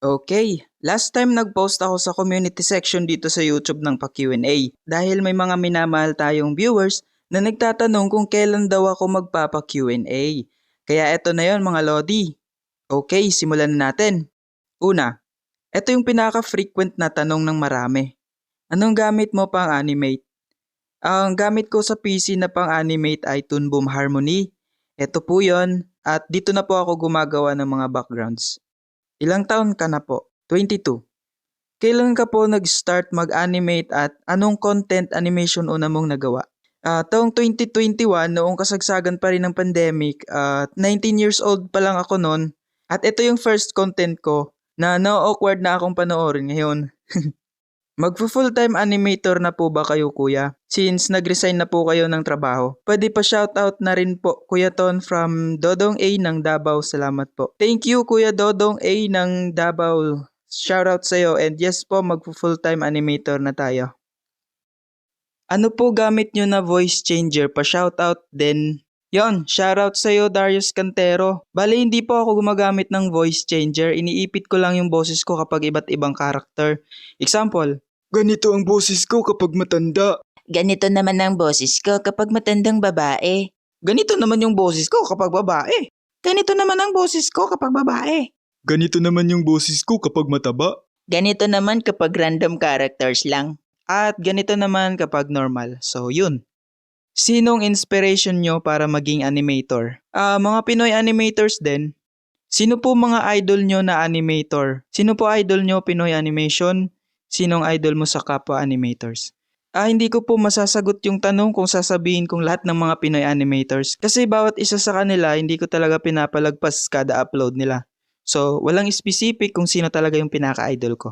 Okay, last time nag-post ako sa community section dito sa YouTube ng pa-Q&A dahil may mga minamahal tayong viewers na nagtatanong kung kailan daw ako magpapa-Q&A. Kaya eto na yon mga Lodi. Okay, simulan na natin. Una, eto yung pinaka-frequent na tanong ng marami. Anong gamit mo pang animate? Ang gamit ko sa PC na pang animate ay Toon Boom Harmony. Eto po yon at dito na po ako gumagawa ng mga backgrounds. Ilang taon ka na po? 22. Kailan ka po nag-start mag-animate at anong content animation una mong nagawa? Taong 2021, noong kasagsagan pa rin ng pandemic, 19 years old pa lang ako noon. At ito yung first content ko na na-awkward na akong panoorin ngayon. Magpo-full-time animator na po ba kayo kuya? Since nag-resign na po kayo ng trabaho. Pwede pa shoutout na rin po Kuya Ton from Dodong A ng Davao. Salamat po. Thank you Kuya Dodong A ng Davao. Shoutout sa'yo and yes po magpo-full-time animator na tayo. Ano po gamit nyo na voice changer? Pa-shoutout din. Yon, shoutout sa'yo Darius Cantero. Bale hindi po ako gumagamit ng voice changer. Iniipit ko lang yung boses ko kapag iba't ibang karakter. Example, ganito ang boses ko kapag matanda. Ganito naman ang boses ko kapag matandang babae. Ganito naman yung boses ko kapag babae. Ganito naman ang boses ko kapag babae. Ganito naman yung boses ko kapag mataba. Ganito naman kapag random characters lang. At ganito naman kapag normal. So yun. Sinong inspiration nyo para maging animator? Mga Pinoy animators din. Sino po mga idol nyo na animator? Sino po idol nyo Pinoy animation? Sinong idol mo sa kapwa animators? Hindi ko po masasagot yung tanong kung sasabihin kong lahat ng mga Pinoy animators. Kasi bawat isa sa kanila, hindi ko talaga pinapalagpas kada upload nila. So, walang specific kung sino talaga yung pinaka-idol ko.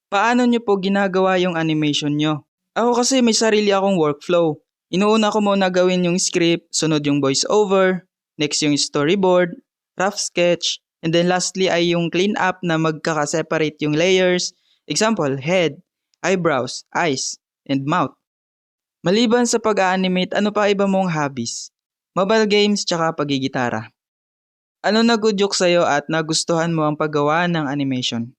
Paano nyo po ginagawa yung animation nyo? Ako kasi may sarili akong workflow. Inuuna ko muna gawin yung script, sunod yung voice over, next yung storyboard, rough sketch, and then lastly ay yung clean up na magkaka-separate yung layers. Example, head, eyebrows, eyes, and mouth. Maliban sa pag-animate, ano pa iba mong hobbies? Mobile games tsaka pagigitara. Ano nagudyok sa'yo at nagustuhan mo ang paggawa ng animation?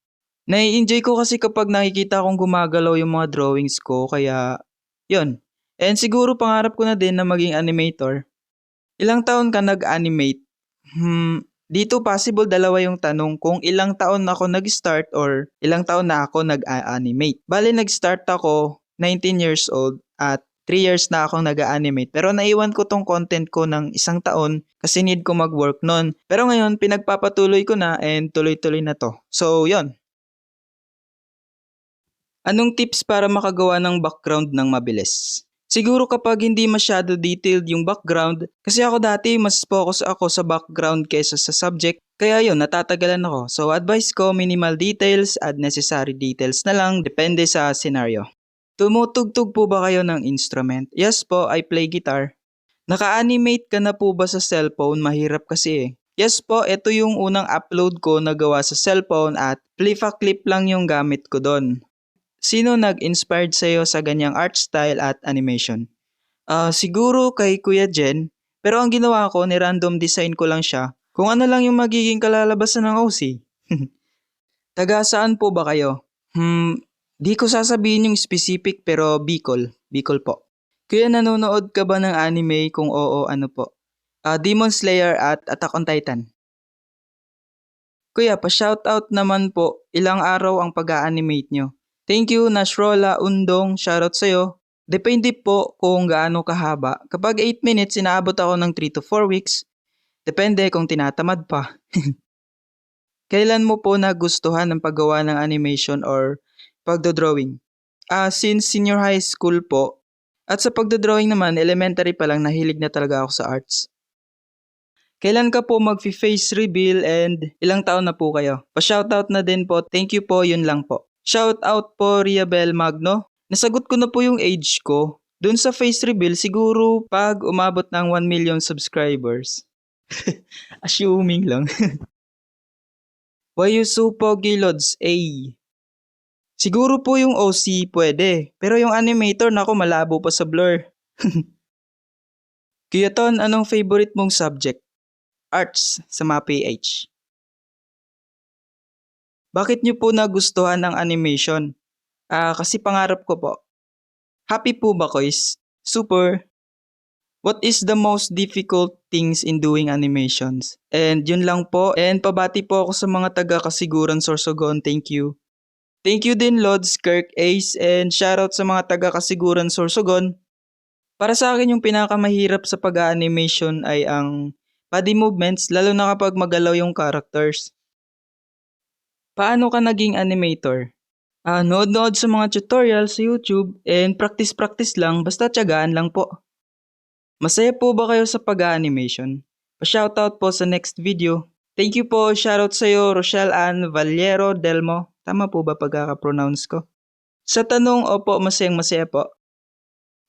Nai-enjoy ko kasi kapag nakikita kong gumagalaw yung mga drawings ko, kaya yun. And siguro pangarap ko na din na maging animator. Ilang taon ka nag-animate? Dito possible dalawa yung tanong kung ilang taon ako nag-start or ilang taon na ako nag-animate. Bale nag-start ako 19 years old at 3 years na akong nag-animate. Pero naiwan ko tong content ko ng isang taon kasi need ko mag-work nun. Pero ngayon pinagpapatuloy ko na and tuloy-tuloy na to. So yon. Anong tips para makagawa ng background ng mabilis? Siguro kapag hindi masyado detailed yung background, kasi ako dati mas focus ako sa background kaysa sa subject, kaya yun, natatagalan ako. So advice ko, minimal details at necessary details na lang, depende sa scenario. Tumutugtog po ba kayo ng instrument? Yes po, I play guitar. Naka-animate ka na po ba sa cellphone? Mahirap kasi eh. Yes po, ito yung unang upload ko na gawa sa cellphone at clip lang yung gamit ko doon. Sino nag-inspired sa'yo sa ganyang art style at animation? Siguro kay Kuya Jen, pero ang ginawa ko, ni-random design ko lang siya kung ano lang yung magiging kalalabasan ng OC. Taga saan po ba kayo? Di ko sasabihin yung specific pero Bicol. Bicol po. Kuya, nanonood ka ba ng anime? Kung oo, ano po? Demon Slayer at Attack on Titan. Kuya, pa-shoutout naman po, ilang araw ang pag-a-animate nyo? Thank you, Nasrola Undong. Shoutout sa'yo. Depende po kung gaano kahaba. Kapag 8 minutes, inaabot ako ng 3 to 4 weeks. Depende kung tinatamad pa. Kailan mo po nagustuhan ang paggawa ng animation or pagdodrawing? Since senior high school po. At sa pagdodrawing naman, elementary pa lang nahilig na talaga ako sa arts. Kailan ka po mag-face reveal and ilang taon na po kayo? Pa-shoutout na din po. Thank you po, yun lang po. Shoutout po Riabel Magno. Nasagot ko na po yung age ko. Doon sa face reveal, siguro pag umabot ng 1 million subscribers. Assuming lang. Why you so pogi, Lods? Siguro po yung OC pwede. Pero yung animator, nako malabo pa sa blur. Kuya Ton, anong favorite mong subject? Arts sa mga PH. Bakit nyo po nagustuhan ang animation? Kasi pangarap ko po. Happy po ba, Kois? Super! What is the most difficult things in doing animations? And yun lang po. And pabati po ako sa mga taga-Kasiguran Sorsogon. Thank you. Thank you din Lods, Kirk, Ace, and shoutout sa mga taga-Kasiguran Sorsogon. Para sa akin yung pinakamahirap sa pag-animation ay ang body movements, lalo na kapag magalaw yung characters. Paano ka naging animator? Nood-nood sa mga tutorials sa YouTube and practice-practice lang, basta tiyagaan lang po. Masaya po ba kayo sa pag-animation? Pa-shoutout po sa next video. Thank you po, shoutout sa'yo Rochelle Ann Valiero Delmo. Tama po ba pagkaka-pronounce ko? Sa tanong, opo, masayang-masaya po.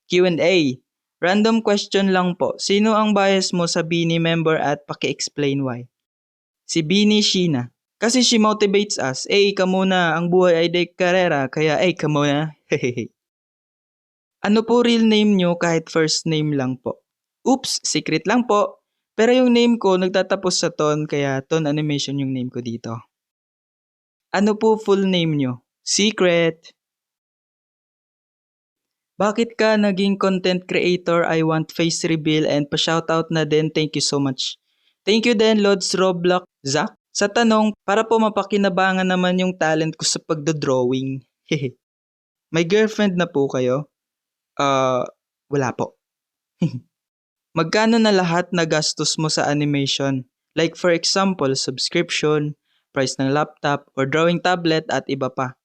Q&A. Random question lang po. Sino ang bias mo sa Bini member at paki-explain why? Si Bini Sheena. Kasi she motivates us. Ka muna, ang buhay ay de karera, kaya ka muna. Hehehe. Ano po real name nyo kahit first name lang po? Oops, secret lang po. Pero yung name ko nagtatapos sa Ton, kaya Ton Animation yung name ko dito. Ano po full name nyo? Secret! Bakit ka naging content creator? I want face reveal and pa-shoutout na din. Thank you so much. Thank you din Lods Roblox Zach. Sa tanong, para po mapakinabangan naman yung talent ko sa pagdodrawing. Hehe. May girlfriend na po kayo? Wala po. Magkano na lahat na gastos mo sa animation? Like for example, subscription, price ng laptop, or drawing tablet at iba pa.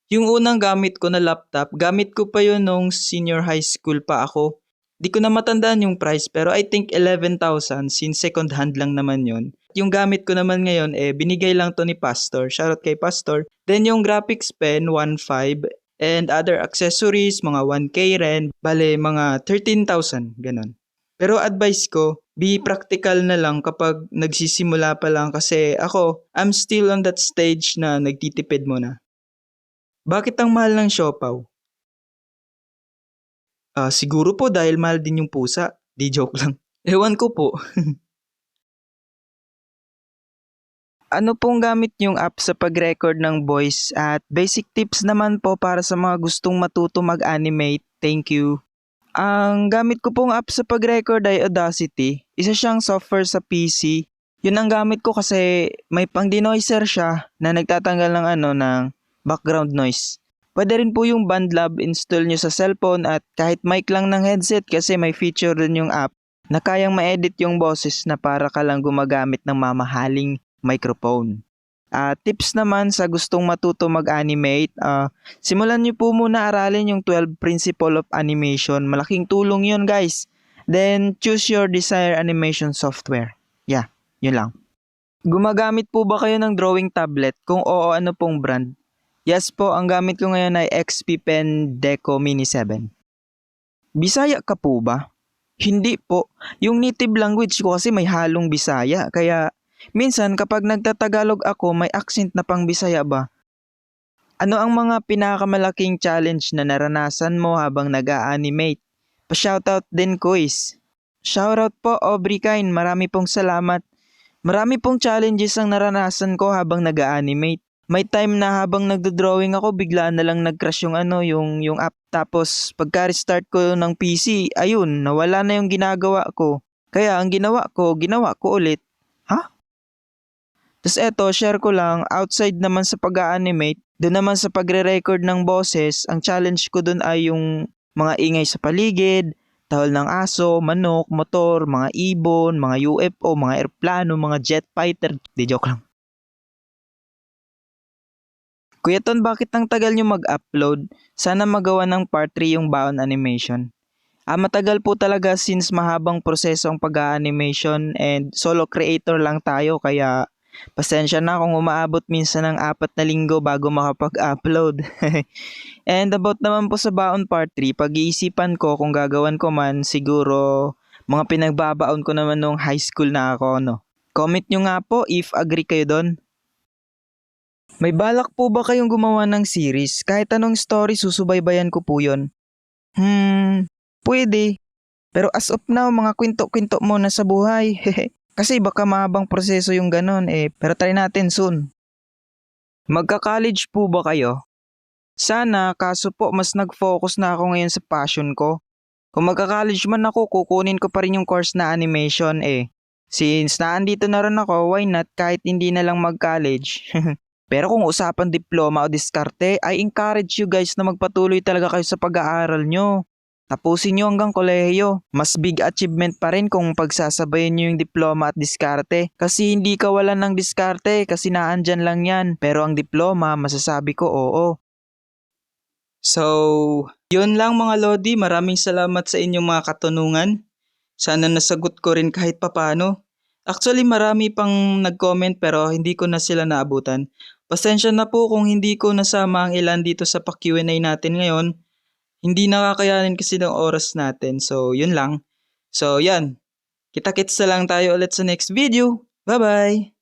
Yung unang gamit ko na laptop, gamit ko pa yun nung senior high school pa ako. Di ko na matandaan yung price pero I think 11,000 since second hand lang naman yun. Yung gamit ko naman ngayon binigay lang to ni Pastor. Shoutout kay Pastor. Then yung graphics pen, 1.5 and other accessories, mga 1K rin. Bale, mga 13,000, ganun. Pero advice ko, be practical na lang kapag nagsisimula pa lang kasi ako, I'm still on that stage na nagtitipid muna. Bakit ang mahal ng siopaw? Siguro po dahil mahal din yung pusa. Di joke lang. Ewan ko po. Ano pong gamit yung app sa pag-record ng voice at basic tips naman po para sa mga gustong matuto mag-animate. Thank you. Ang gamit ko pong app sa pag-record ay Audacity. Isa siyang software sa PC. Yun ang gamit ko kasi may pang-denoiser siya na nagtatanggal ng background noise. Pwede rin po yung BandLab install nyo sa cellphone at kahit mic lang ng headset kasi may feature din yung app na kayang ma-edit yung boses na para ka lang gumagamit ng mamahaling microphone. Tips naman sa gustong matuto mag-animate, simulan nyo po muna aralin yung 12 Principle of Animation. Malaking tulong yun guys. Then choose your desired animation software. Yeah, yun lang. Gumagamit po ba kayo ng drawing tablet? Kung oo, ano pong brand? Yes po, ang gamit ko ngayon ay XP Pen Deco Mini 7. Bisaya ka po ba? Hindi po. Yung native language ko kasi may halong Bisaya, kaya minsan kapag nagtatagalog ako may accent na pang Bisaya ba? Ano ang mga pinakamalaking challenge na naranasan mo habang nag-a-animate? Pa-shoutout din Kuis. Shoutout po Aubrey Kain, marami pong salamat. Marami pong challenges ang naranasan ko habang nag-a-animate. May time na habang nagdo-drawing ako, biglaan na lang nag-crash yung yung app. Tapos pagka-restart ko ng PC, ayun, nawala na yung ginagawa ko. Kaya ang ginawa ko ulit. Ha? Tapos eto, share ko lang, outside naman sa pag-a-animate, doon naman sa pagre-record ng boses, ang challenge ko doon ay yung mga ingay sa paligid, tahol ng aso, manok, motor, mga ibon, mga UFO, mga eroplano, mga jet fighter. Di joke lang. Kuya Ton, bakit ang tagal nyo mag-upload? Sana magawa ng part 3 yung baon animation. Matagal po talaga since mahabang proseso ang pag-animation and solo creator lang tayo kaya pasensya na kung umaabot minsan ng 4 na linggo bago makapag-upload. And about naman po sa baon part 3, pag-iisipan ko kung gagawan ko man siguro mga pinagbabaon ko naman nung high school na ako. Comment nyo nga po if agree kayo doon. May balak po ba kayong gumawa ng series? Kahit anong story, susubaybayan ko po yun. Pwede. Pero as of now, mga kwento-kwento muna sa buhay. Kasi baka mahabang proseso yung ganon pero try natin soon. Magka-college po ba kayo? Sana, kaso po mas nag-focus na ako ngayon sa passion ko. Kung magka-college man ako, kukunin ko pa rin yung course na animation eh. Since naandito na rin ako, why not kahit hindi na lang mag-college? Pero kung usapan diploma o diskarte, I encourage you guys na magpatuloy talaga kayo sa pag-aaral nyo. Tapusin nyo hanggang kolehiyo. Mas big achievement pa rin kung pagsasabayan nyo yung diploma at diskarte. Kasi hindi ka wala ng diskarte kasi naandyan lang yan. Pero ang diploma, masasabi ko oo. So, yun lang mga Lodi. Maraming salamat sa inyong mga katanungan. Sana nasagot ko rin kahit papano. Actually, marami pang nag-comment pero hindi ko na sila naabutan. Pasensya na po kung hindi ko nasama ang ilan dito sa pa-Q&A natin ngayon. Hindi nakakayanin kasi ng oras natin. So, yun lang. So, yan. Kita-kits na lang tayo ulit sa next video. Bye-bye!